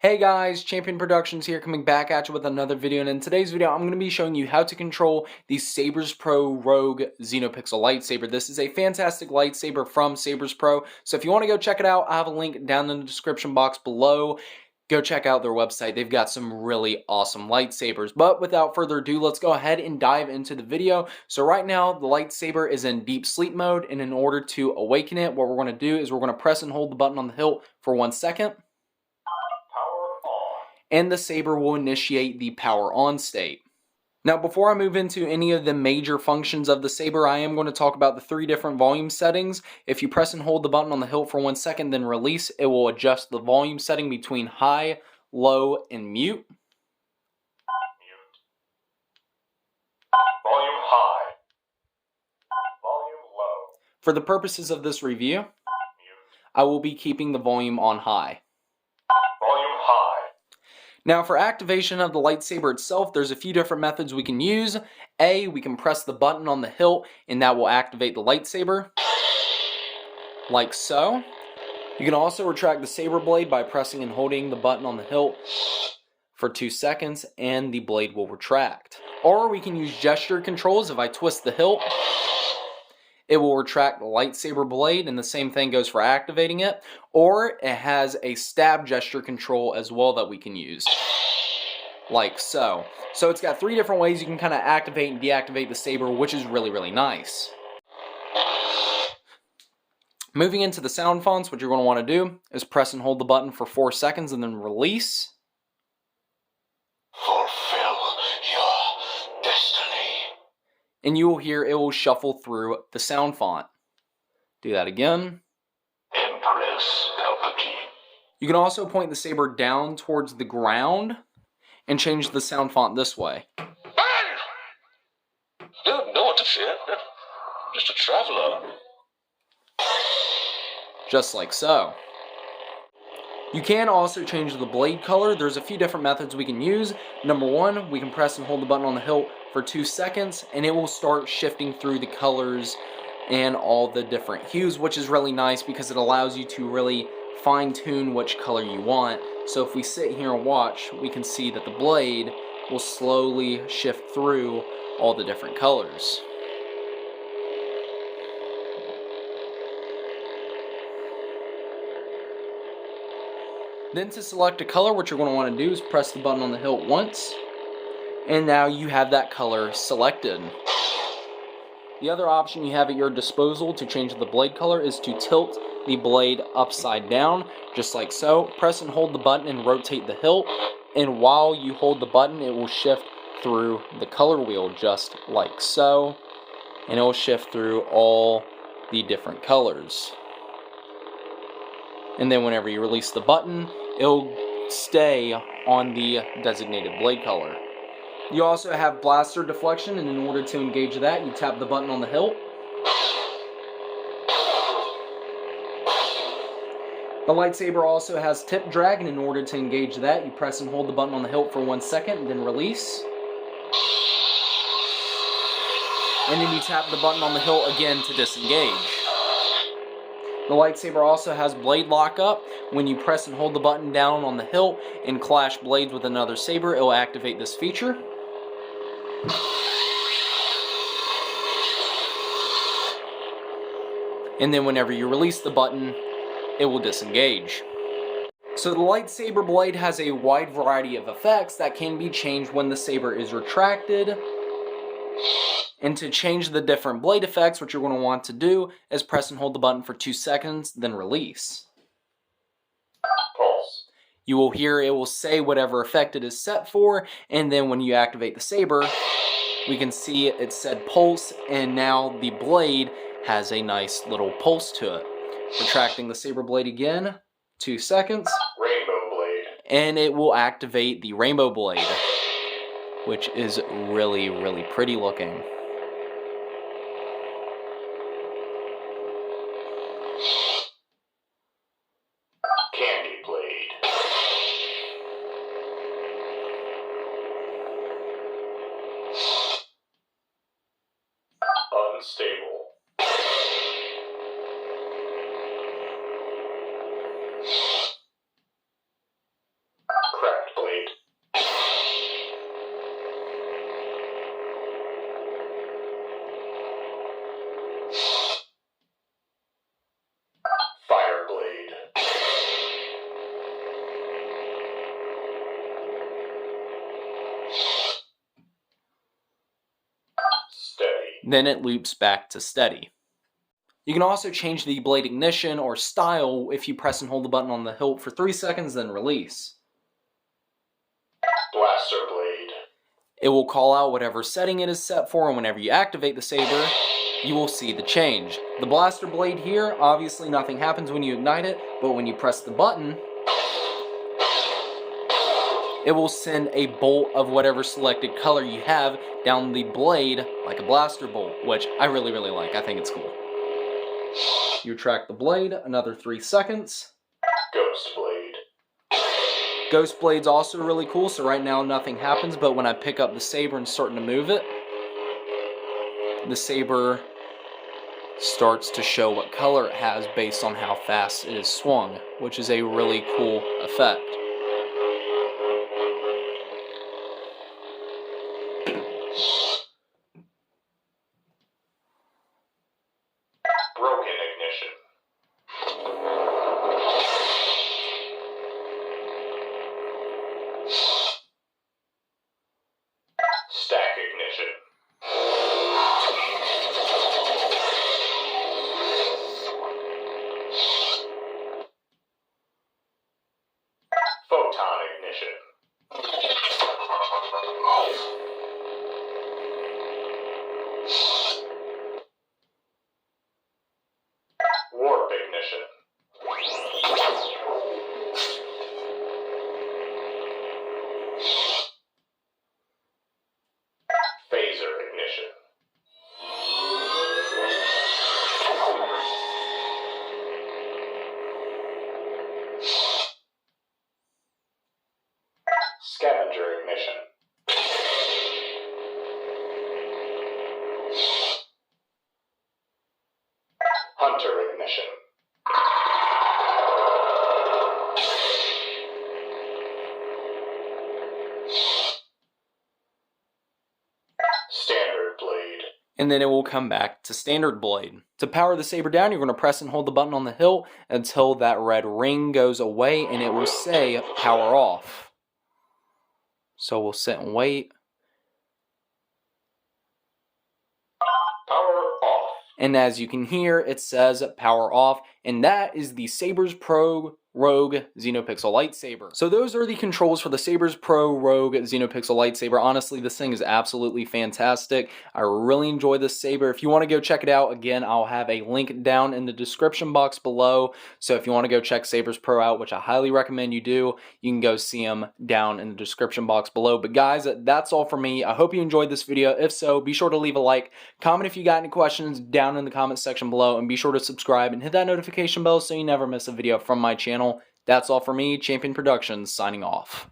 Hey guys, Champion Productions here, coming back at you with another video, and in today's video I'm going to be showing you how to control the Saberspro Rogue Xenopixel lightsaber. This is a fantastic lightsaber from Saberspro, so if you want to go check it out, I have a link down in the description box below. Go check out their website. They've got some really awesome lightsabers. But without further ado, let's go ahead and dive into the video. So right now, the lightsaber is in deep sleep mode, and in order to awaken it, what we're going to do is we're going to press and hold the button on the hilt for 1 second. And the saber will initiate the power on state. Now, before I move into any of the major functions of the saber, I am going to talk about the 3 different volume settings. If you press and hold the button on the hilt for 1 second, then release, it will adjust the volume setting between high, low, and mute. Volume high. Volume low. For the purposes of this review, Mute. I will be keeping the volume on high. Volume high. Now, for activation of the lightsaber itself, there's a few different methods we can use. A, we can press the button on the hilt, and that will activate the lightsaber, like so. You can also retract the saber blade by pressing and holding the button on the hilt for 2 seconds, and the blade will retract. Or we can use gesture controls. If I twist the hilt, it will retract the lightsaber blade, and the same thing goes for activating it. Or it has a stab gesture control as well that we can use, like so. So it's got 3 different ways you can kind of activate and deactivate the saber, which is really, really nice. Moving into the sound fonts, what you're going to want to do is press and hold the button for 4 seconds and then release. Fulfill your destiny. And you will hear it will shuffle through the sound font. Do that again. Empress Palpatine. You can also point the saber down towards the ground and change the sound font this way. No one to fear. Just a traveler. Just like so. You can also change the blade color. There's a few different methods we can use. Number 1, we can press and hold the button on the hilt for 2 seconds, and it will start shifting through the colors and all the different hues, which is really nice because it allows you to really fine-tune which color you want. So if we sit here and watch, we can see that the blade will slowly shift through all the different colors. Then to select a color, what you're going to want to do is press the button on the hilt once, and now you have that color selected. The other option you have at your disposal to change the blade color is to tilt the blade upside down, just like so. Press and hold the button and rotate the hilt, and while you hold the button, it will shift through the color wheel, just like so, and it will shift through all the different colors. And then whenever you release the button, it'll stay on the designated blade color. You also have blaster deflection, and in order to engage that, you tap the button on the hilt. The lightsaber also has tip drag, and in order to engage that, you press and hold the button on the hilt for 1 second, and then release. And then you tap the button on the hilt again to disengage. The lightsaber also has blade lockup. When you press and hold the button down on the hilt and clash blades with another saber, it will activate this feature. And then whenever you release the button, it will disengage. So the lightsaber blade has a wide variety of effects that can be changed when the saber is retracted. And to change the different blade effects, what you're going to want to do is press and hold the button for 2 seconds, then release. Pulse. You will hear it will say whatever effect it is set for, and then when you activate the saber, we can see it said pulse, and now the blade has a nice little pulse to it. Retracting the saber blade again, 2 seconds. Rainbow blade. And it will activate the rainbow blade, which is really, really pretty looking. Candy blade. Unstable. then it loops back to steady. You can also change the blade ignition or style if you press and hold the button on the hilt for 3 seconds, then release. Blaster blade. It will call out whatever setting it is set for, and whenever you activate the saber, you will see the change. The blaster blade here, obviously nothing happens when you ignite it, but when you press the button, it will send a bolt of whatever selected color you have down the blade like a blaster bolt, which I really like. I think it's cool. You retract the blade, another 3 seconds. Ghost blade. Ghost blade's also really cool, so right now nothing happens, but when I pick up the saber and starting to move it, the saber starts to show what color it has based on how fast it is swung, which is a really cool effect. Broken ignition. Stack ignition. Photon ignition. Warp ignition. Phaser ignition. Scavenger ignition. Hunter ignition. Standard blade. And then it will come back to standard blade. To power the saber down, you're going to press and hold the button on the hilt until that red ring goes away, and it will say power off. So we'll sit and wait. Power off. And as you can hear, it says power off, and that is the Saberspro Rogue Xenopixel lightsaber. So those are the controls for the Saberspro Rogue Xenopixel lightsaber. Honestly, this thing is absolutely fantastic. I really enjoy this saber. If you want to go check it out, again, I'll have a link down in the description box below. So if you want to go check Saberspro out, which I highly recommend you do, you can go see them down in the description box below. But guys, that's all for me. I hope you enjoyed this video. If so, be sure to leave a like, comment if you got any questions down in the comment section below, and be sure to subscribe and hit that notification bell so you never miss a video from my channel. That's all for me, Champion Productions, signing off.